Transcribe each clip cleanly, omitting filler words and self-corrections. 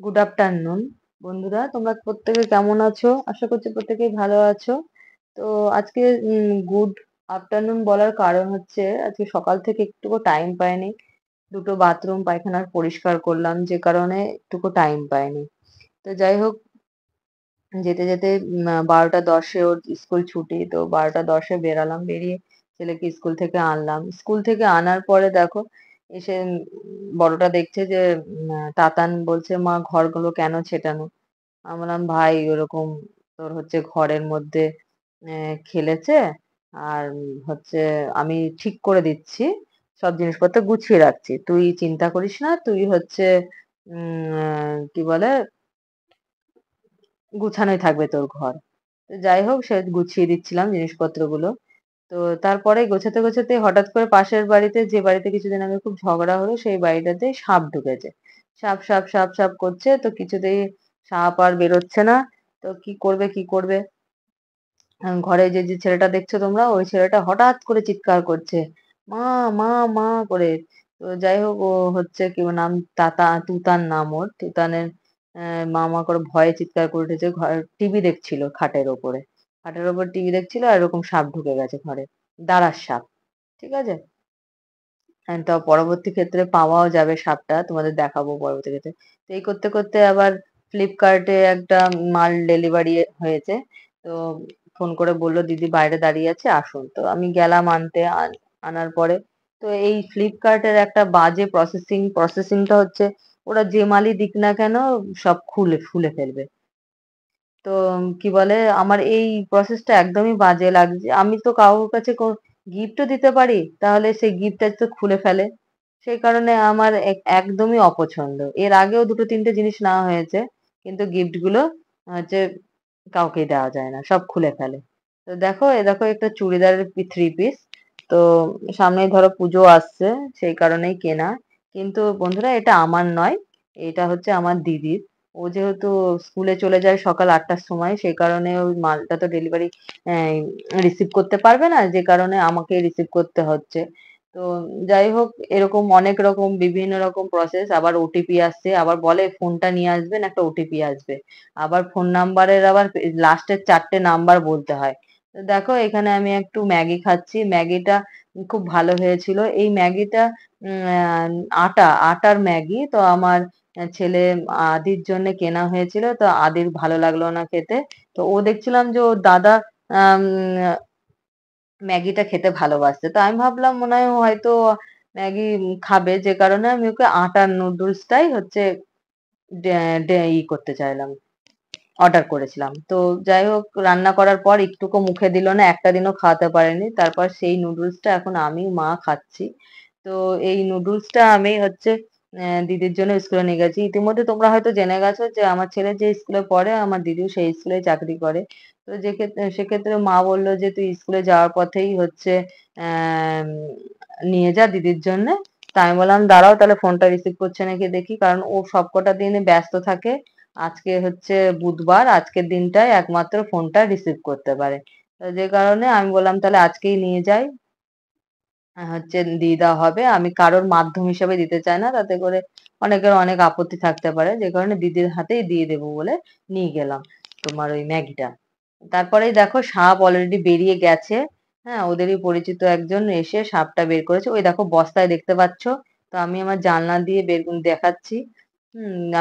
Good afternoon বন্ধুরা, তোমরা প্রত্যেকে কেমন আছো? আশা করছি প্রত্যেকেই ভালো আছো। তো আজকে গুড আফটারনুন বলার কারণ হচ্ছে আজকে সকাল থেকে একটুকু টাইম পাইনি। দুটো বাথরুম পায়খানার পরিষ্কার করলাম, যে কারণে একটুকু টাইম পাইনি। তো যাই হোক, যেতে যেতে 12টা 10-এ ওর স্কুল ছুটি, তো 12টা 10-এ বেরালাম, বেরিয়ে ছেলেকে স্কুল থেকে আনলাম। স্কুল থেকে আনার পরে দেখো এসে বড়টা দেখছে যে তাতান বলছে, মা ঘরগুলো কেন ছেটানো? আমি বললাম, ভাই ওরকম তোর হচ্ছে ঘরের মধ্যে খেলেছে, আর হচ্ছে আমি ঠিক করে দিচ্ছি, সব জিনিসপত্র গুছিয়ে রাখছি, তুই চিন্তা করিস না, তুই হচ্ছে কি বলে, গুছানোই থাকবে তোর ঘর। তো যাই হোক, সে গুছিয়ে দিচ্ছিলাম জিনিসপত্রগুলো। তো তারপরে গোছাতে গোছাতে হঠাৎ করে পাশের বাড়িতে, যে বাড়িতে কিছুদিন আগে খুব ঝগড়া হলো, সেই বাড়িটাতে সাপ ঢুকেছে। সাপ সাপ সাপ সাপ করছে, তো কিছুতেই সাপ আর বেরোচ্ছে না। তো কি করবে কি করবে, ঘরে যে যে ছেলেটা দেখছো তোমরা, ওই ছেলেটা হঠাৎ করে চিৎকার করছে, মা মা মা করে। তো যাই হোক, ও হচ্ছে কি ওর নাম, তুতান নাম ওর, তুতানের মা মা করে ভয়ে চিৎকার করে উঠেছে। টিভি দেখছিল খাটের ওপরে, খাটের ওপর টিভি দেখছিল, আর এরকম সাপ ঢুকে গেছে ঘরে, দাঁড়ার সাপ। ঠিক আছে। তো পরবর্তী ক্ষেত্রে পাওয়াও যাবে সাপটা, তোমাদের দেখাবো পরবর্তী ক্ষেত্রে। তো এই করতে করতে আবার ফ্লিপকার্টে একটা মাল ডেলিভারি হয়েছে। তো ফোন করে বললো, দিদি বাইরে দাঁড়িয়ে আছে, আসুন। তো আমি গেলাম আনতে, আনার পরে তো এই ফ্লিপকার্টের একটা বাজে প্রসেসিংটা হচ্ছে, ওরা যে মালই দিক না কেন সব খুলে ফুলে ফেলবে। তো কি বলে, আমার এই প্রসেসটা একদমই বাজে লাগছে। আমি তো কারোর কাছে গিফটও দিতে পারি, তাহলে সেই গিফটটা তো খুলে ফেলে। সেই কারণে আমার একদমই অপছন্দ। এর আগেও দুটো তিনটে জিনিস নেওয়া হয়েছে, কিন্তু গিফট গুলো হচ্ছে কাউকে দেওয়া যায় না, সব খুলে ফেলে। তো দেখো, এ দেখো একটা চুড়িদারের 3 পিস। তো সামনে ধরো পুজো আসছে, সেই কারণেই কেনা। কিন্তু বন্ধুরা, এটা আমার নয়, এটা হচ্ছে আমার দিদির। ও যেহেতু স্কুলে চলে যায় সকাল 8টার সময়, সেই কারণে ওই মালটা তো ডেলিভারি রিসিভ করতে পারবে না, যে কারণে আমাকে রিসিভ করতে হচ্ছে। তো যাই হোক, এরকম অনেক রকম বিভিন্ন রকম প্রসেস, আবার ওটিপি আসছে, আবার বলে ফোনটা নিয়ে আসবেন, একটা ওটিপি আসবে, আবার ফোন নাম্বারের আবার লাস্টের 4টে নাম্বার বলতে হয়। তো দেখো, এখানে আমি একটু ম্যাগি খাচ্ছি, ম্যাগিটা খুব ভালো হয়েছিল। এই ম্যাগিটা আটার ম্যাগি। তো আমার ছেলে আদির জন্য কেনা হয়েছিল, তো আদির ভালো লাগলো না খেতে। তো ও দেখছিলাম যে ওর দাদা আম, ম্যাগিটা খেতে ভালোবাসছে, তো আমি ভাবলাম মনে হয় ও হয়তো ম্যাগি খাবে, যে কারণে আমি ওকে আটার নুডলসটাই হচ্ছে করতে চাইলাম, অর্ডার করেছিলাম। তো যাই হোক, রান্না করার পর একটুকু মুখে দিল না, একটা দিনও খাওয়াতে পারেনি। তারপর সেই নুডলসটা এখন আমি মা খাচ্ছি। তো এই নুডলসটা আমি হচ্ছে দিদির জন্য স্কুলে নিয়ে গেছি। ইতিমধ্যে তোমরা হয়তো জেনে গেছো যে আমার ছেলে যে স্কুলে পড়ে, আমার দিদিও সেই স্কুলে চাকরি করে। তো যে ক্ষেত্রে সেক্ষেত্রে মা বললো যে তুই স্কুলে যাওয়ার পথেই হচ্ছে আহ নিয়ে যা দিদির জন্য। তা আমি বললাম, দাঁড়াও তাহলে ফোনটা রিসিভ করছে নাকি দেখি, কারণ ও সবকটা দিনে ব্যস্ত থাকে। আজকে হচ্ছে বুধবার, আজকের দিনটাই একমাত্র ফোনটা রিসিভ করতে পারে। তো যে কারণে আমি বললাম তাহলে আজকেই নিয়ে যাই, হচ্ছে দিয়ে দেওয়া হবে। আমি কারোর মাধ্যম হিসেবে দিতে চাই না, তাতে করে অনেকের অনেক আপত্তি থাকতে পারে, যে কারণে দিদির হাতেই দিয়ে দেবো বলে নিয়ে গেলাম তোমার ওই ম্যাগিটা। তারপরেই দেখো, সাপ অলরেডি বেরিয়ে গেছে। হ্যাঁ, ওদেরই পরিচিত একজন এসে সাপটা বের করেছে, ওই দেখো বস্তায় দেখতে পাচ্ছ। তো আমি আমার জানলা দিয়ে বের দেখাচ্ছি।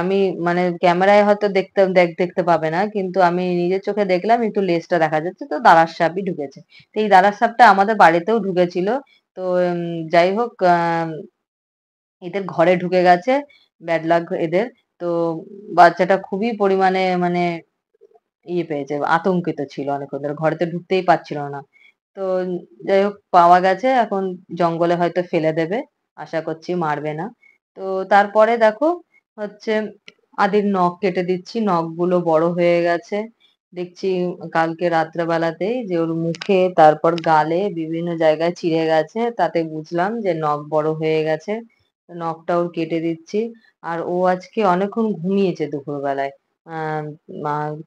আমি মানে ক্যামেরায় হয়তো দেখতে পাবে না, কিন্তু আমি নিজের চোখে দেখলাম, একটু লেজটা দেখা যাচ্ছে, তো দাঁড়ার সাপই ঢুকেছে। তো এই দাঁড়ার সাপটা আমাদের বাড়িতেও ঢুকেছিল। তো যাই হোক, এদের ঘরে ঢুকে গেছে, ব্যাড লাক এদের। তো বাচ্চাটা খুবই পরিমাণে মানে পেয়েছে, আতঙ্কিত ছিল অনেকক্ষণ ধরে, ঘরেতে ঢুকতেই পারছিল না। তো যাই হোক, পাওয়া গেছে, এখন জঙ্গলে হয়তো ফেলে দেবে, আশা করছি মারবে না। তো তারপরে দেখো হচ্ছে আদির নখ কেটে দিচ্ছি, নখগুলো বড় হয়ে গেছে। দেখছি কালকে রাত্রেবেলাতেই যে ওর মুখে, তারপর গালে বিভিন্ন জায়গায় ছিঁড়ে গেছে, তাতে বুঝলাম যে নখ বড় হয়ে গেছে। নখটা ওর কেটে দিচ্ছি। আর ও আজকে অনেকক্ষণ ঘুমিয়েছে দুপুরবেলায়। আহ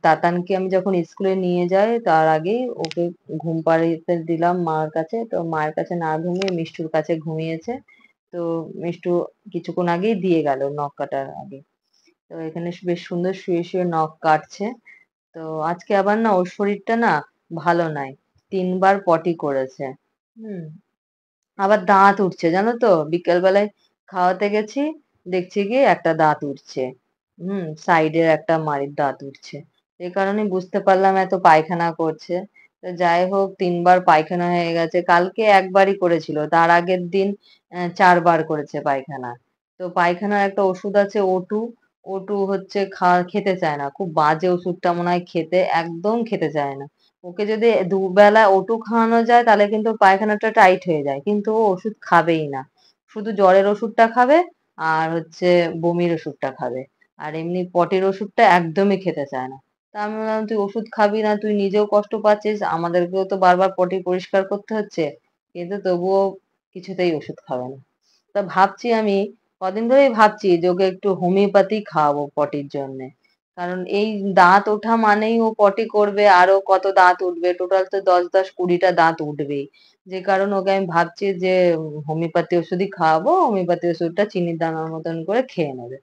তাতানকে আমি যখন স্কুলে নিয়ে যাই, তার আগেই ওকে ঘুম পাড়িয়ে দিলাম মার কাছে, তো মায়ের কাছে না ঘুমিয়ে মিষ্টুর কাছে ঘুমিয়েছে। তো তো মিষ্টু কিছুক্ষণ আগেই দিয়ে গেল নখ কাটার আগে। তো এখানে বেশ সুন্দর শুয়ে শুয়ে নখ কাটছে। তো আজকে আবার না ওর শরীরটা না ভালো নাই, 3 বার পটি করেছে। হুম। আবার দাঁত উঠছে জানো তো, বিকেল বেলায় খাওয়াতে গেছি, দেখছি কি একটা দাঁত উঠছে। সাইডের একটা মাড়ির দাঁত উঠছে। এই কারণে বুঝতে পারলাম এত পায়খানা করছে। তো যাই হোক 3 বার পায়খানা হয়ে গেছে, কালকে একবারই করেছিল, তার আগের দিন 4 বার করেছে পায়খানা। তো পায়খানার একটা ওষুধ আছে ওটু, ওটু হচ্ছে খেতে চায় না, খুব বাজে ওষুধটা, মনে হয় খেতে একদম খেতে চায় না। ওকে যদি দুবেলা ওটু খাওয়ানো যায় তাহলে কিন্তু ওর পায়খানাটা টাইট হয়ে যায়, কিন্তু ও ওষুধ খাবেই না, শুধু জ্বরের ওষুধটা খাবে আর হচ্ছে বমির ওষুধটা খাবে, আর এমনি পটির ওষুধটা একদমই খেতে চায় না। তা আমি বললাম তুই ওষুধ খাবি না, তুই নিজেও কষ্ট পাচ্ছিস, আমাদেরকেও তো বারবার পটি পরিষ্কার করতে হচ্ছে, কিন্তু তবুও কিছুতেই ওষুধ খাবে না। তা ভাবছি আমি, কদিন ধরেই ভাবছি যে ওকে একটু হোমিওপ্যাথি খাওয়াবো পটির জন্য, কারণ এই দাঁত ওঠা মানেই ও পটি করবে, আরো কত দাঁত উঠবে, টোটাল তো 10-10-20টা দাঁত উঠবেই। যে কারণে ওকে আমি ভাবছি যে হোমিওপ্যাথি ওষুধই খাওয়াবো, হোমিওপ্যাথি ওষুধটা চিনির দানার মতন করে খেয়ে নেবে।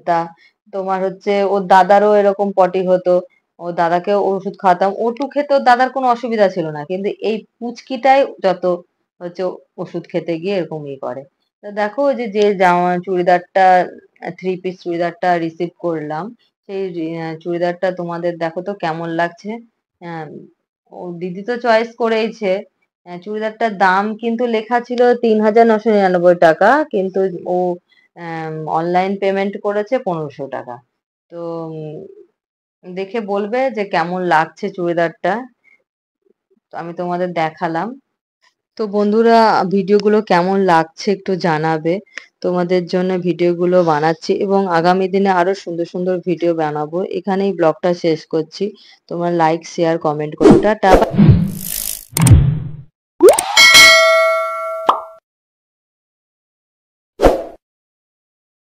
তা তোমার হচ্ছে ওর দাদারও এরকম পটি হতো, ও দাদাকেও ওষুধ খাওয়াতাম, ওটু খেতে ওর দাদার কোনো অসুবিধা ছিল না, কিন্তু এই পুচকিটাই যত হচ্ছে ওষুধ খেতে গিয়ে এরকম করে। তো দেখো ওই যে যে জামা চুড়িদারটা, 3 পিস চুড়িদারটা রিসিভ করলাম, সেই চুড়িদারটা তোমাদের দেখো তো কেমন লাগছে। আহ, ও দিদি তো চয়েস করেইছে। চুড়িদারটার দাম কিন্তু লেখা ছিল 3,999 টাকা, কিন্তু ও অনলাইন পেমেন্ট করেছে 1500 টাকা। তো দেখে বলবে যে কেমন লাগছে চুড়িদারটা। তো আমি তোমাদের দেখালাম। তো বন্ধুরা, ভিডিওগুলো কেমন লাগছে একটু জানাবে। তোমাদের জন্য ভিডিওগুলো বানাচ্ছি এবং আগামী দিনে আরো সুন্দর সুন্দর ভিডিও বানাবো। এখানেই ব্লগটা শেষ করছি। তোমরা লাইক শেয়ার কমেন্ট করো। টাটা।